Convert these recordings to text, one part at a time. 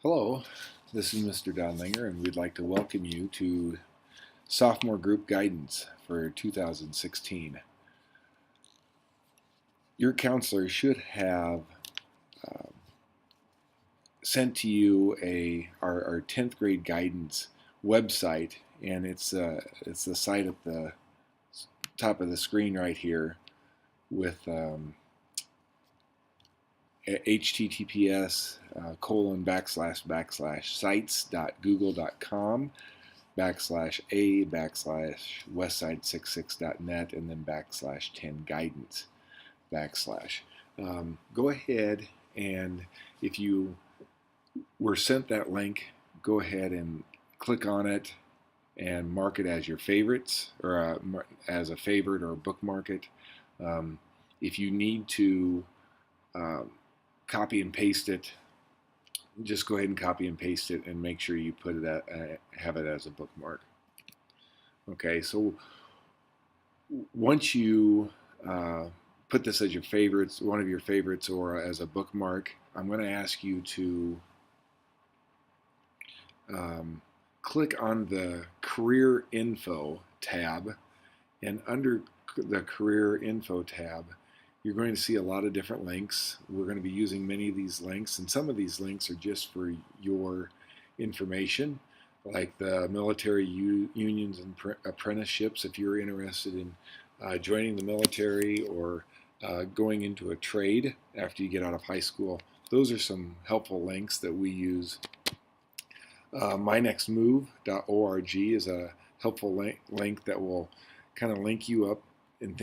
Hello, this is Mr. Donlinger, and we'd like to welcome you to Sophomore Group Guidance for 2016. Your counselor should have uh, sent to you our 10th grade guidance website, and it's the site at the top of the screen right here with https ://sites.google.com /a/westside66.net and then /10guidance /. Go ahead, and if you were sent that link, go ahead and click on it and mark it as your favorites, or as a favorite, or bookmark it. If you need to um, copy and paste it, just go ahead and copy and paste it and make sure you put it have it as a bookmark. Okay, so once you put this as your favorites, one of your favorites, or as a bookmark, I'm going to ask you to click on the Career Info tab, and under the Career Info tab, you're going to see a lot of different links. We're going to be using many of these links, and some of these links are just for your information, like the military unions and apprenticeships if you're interested in joining the military or going into a trade after you get out of high school. Those are some helpful links that we use. mynextmove.org is a helpful link that will kind of link you up and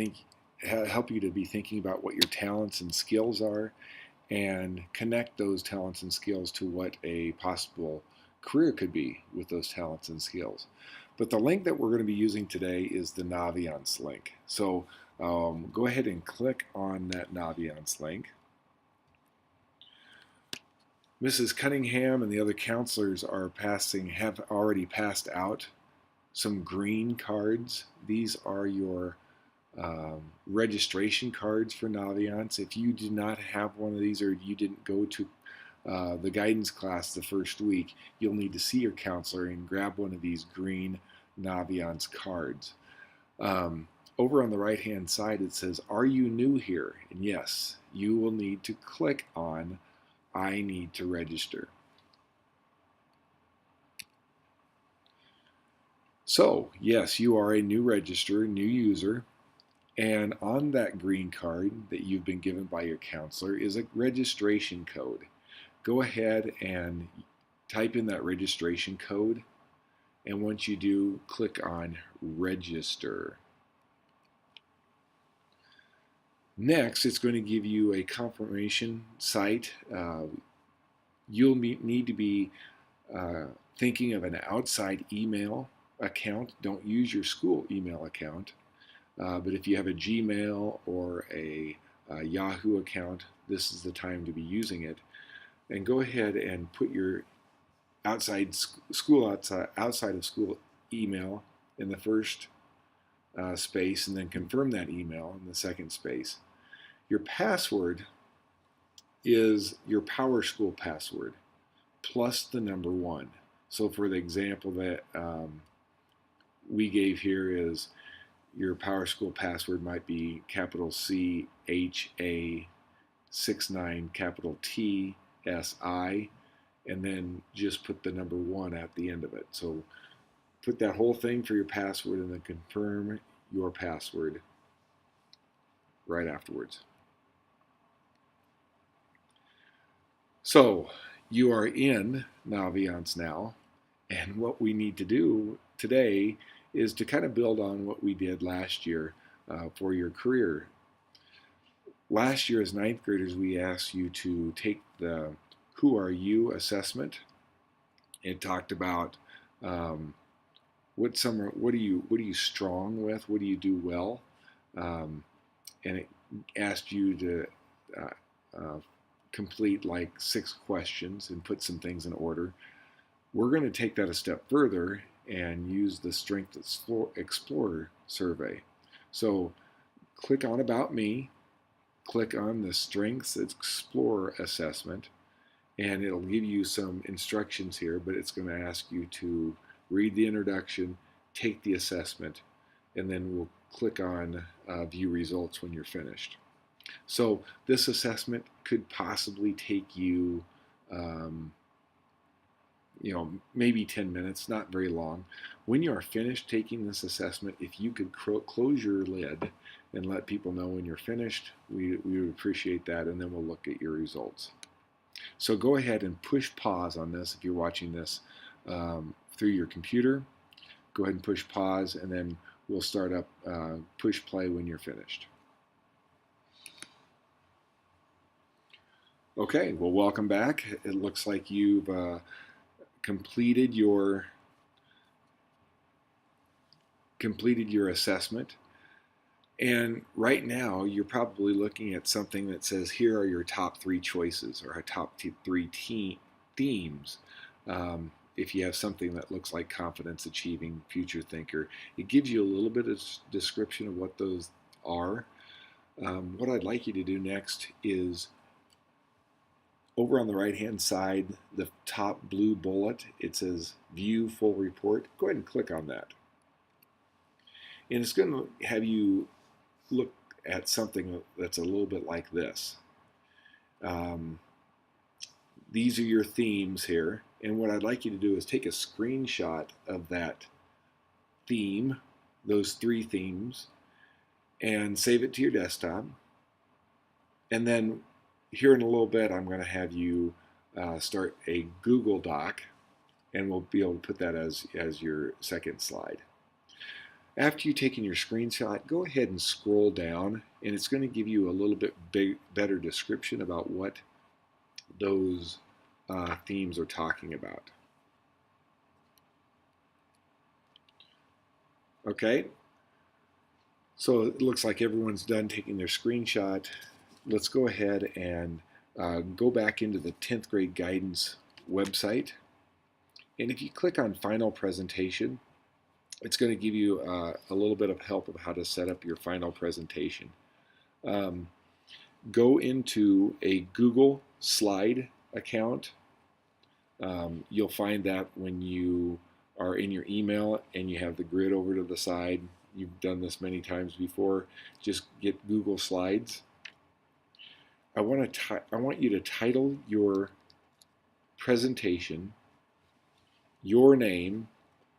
help you to be thinking about what your talents and skills are, and connect those talents and skills to what a possible career could be with those talents and skills. But the link that we're going to be using today is the Naviance link. So go ahead and click on that Naviance link. Mrs. Cunningham and the other counselors have already passed out some green cards. These are your registration cards for Naviance. If you did not have one of these, or you didn't go to the guidance class the first week, you'll need to see your counselor and grab one of these green Naviance cards. Over on the right hand side it says, "Are you new here?" And yes, you will need to click on "I need to register." So yes, you are a new register, new user. And on that green card that you've been given by your counselor is a registration code. Go ahead and type in that registration code, and once you do, click on Register. Next, it's going to give you a confirmation site. You'll need to be thinking of an outside email account. Don't use your school email account. But if you have a Gmail or a Yahoo account, this is the time to be using it. And go ahead and put your outside of school email in the first space, and then confirm that email in the second space. Your password is your PowerSchool password plus the number 1. So for the example that we gave here, is your PowerSchool password might be capital C H A 69 capital T S I, and then just put the number 1 at the end of it. So put that whole thing for your password, and then confirm your password right afterwards. So you are in Naviance now, and what we need to do today is to kind of build on what we did last year for your career. Last year as 9th graders, we asked you to take the Who Are You assessment. It talked about what are you strong with, what do you do well, and it asked you to complete like 6 questions and put some things in order. We're going to take that a step further and use the Strength Explorer survey. So click on About Me, click on the Strengths Explorer assessment, and it'll give you some instructions here, but it's going to ask you to read the introduction, take the assessment, and then we'll click on view results when you're finished. So this assessment could possibly take you, um, maybe 10 minutes, not very long. When you are finished taking this assessment, if you could close your lid and let people know when you're finished, we would appreciate that, and then we'll look at your results. So go ahead and push pause on this if you're watching this through your computer. Go ahead and push pause, and then we'll start up push play when you're finished. Okay, well, welcome back. It looks like you've completed your assessment. And right now, you're probably looking at something that says, here are your top 3 choices, or our top 3 themes. If you have something that looks like confidence, achieving, future thinker, it gives you a little bit of description of what those are. What I'd like you to do next is, over on the right-hand side, the top blue bullet, it says View Full Report. Go ahead and click on that. And it's going to have you look at something that's a little bit like this. These are your themes here, and what I'd like you to do is take a screenshot of that theme, those 3 themes, and save it to your desktop. And then here in a little bit, I'm going to have you start a Google Doc, and we'll be able to put that as your second slide. After you've taken your screenshot, go ahead and scroll down, and it's going to give you a little bit better description about what those themes are talking about. Okay, so it looks like everyone's done taking their screenshot. Let's go ahead and go back into the 10th grade guidance website. And if you click on Final Presentation, it's going to give you a little bit of help of how to set up your final presentation. Go into a Google Slide account. You'll find that when you are in your email and you have the grid over to the side. You've done this many times before. Just get Google Slides. I want you to title your presentation, your name,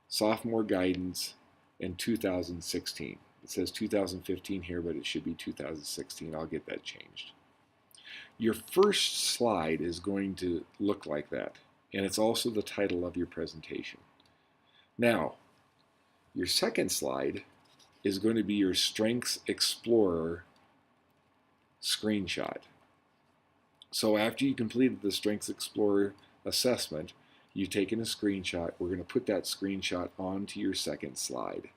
sophomore guidance, and 2016. It says 2015 here, but it should be 2016. I'll get that changed. Your first slide is going to look like that, and it's also the title of your presentation. Now, your second slide is going to be your Strengths Explorer screenshot. So after you completed the Strengths Explorer assessment, you've taken a screenshot. We're going to put that screenshot onto your second slide.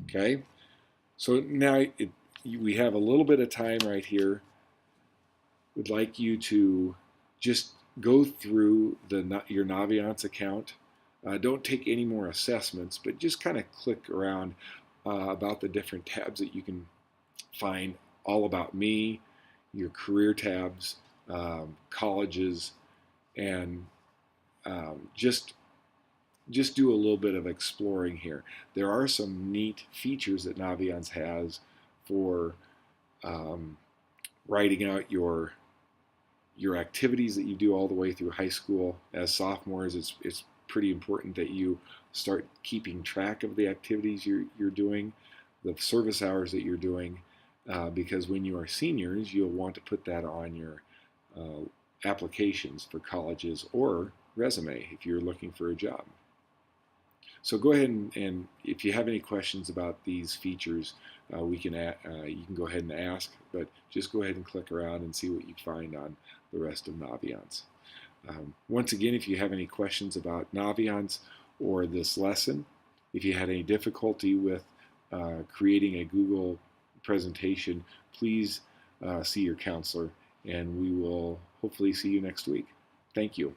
Okay, so now we have a little bit of time right here. We'd like you to just go through your Naviance account. Don't take any more assessments, but just kind of click around about the different tabs that you can find. All About Me, your career tabs, colleges, and just do a little bit of exploring here. There are some neat features that Naviance has for writing out your activities that you do all the way through high school. As sophomores, it's pretty important that you start keeping track of the activities you're doing, the service hours that you're doing, because when you are seniors, you'll want to put that on your applications for colleges or resume if you're looking for a job. So go ahead and if you have any questions about these features, you can go ahead and ask, but just go ahead and click around and see what you find on the rest of Naviance. Once again, if you have any questions about Naviance or this lesson, if you had any difficulty with creating a Google presentation, please see your counselor, and we will hopefully see you next week. Thank you.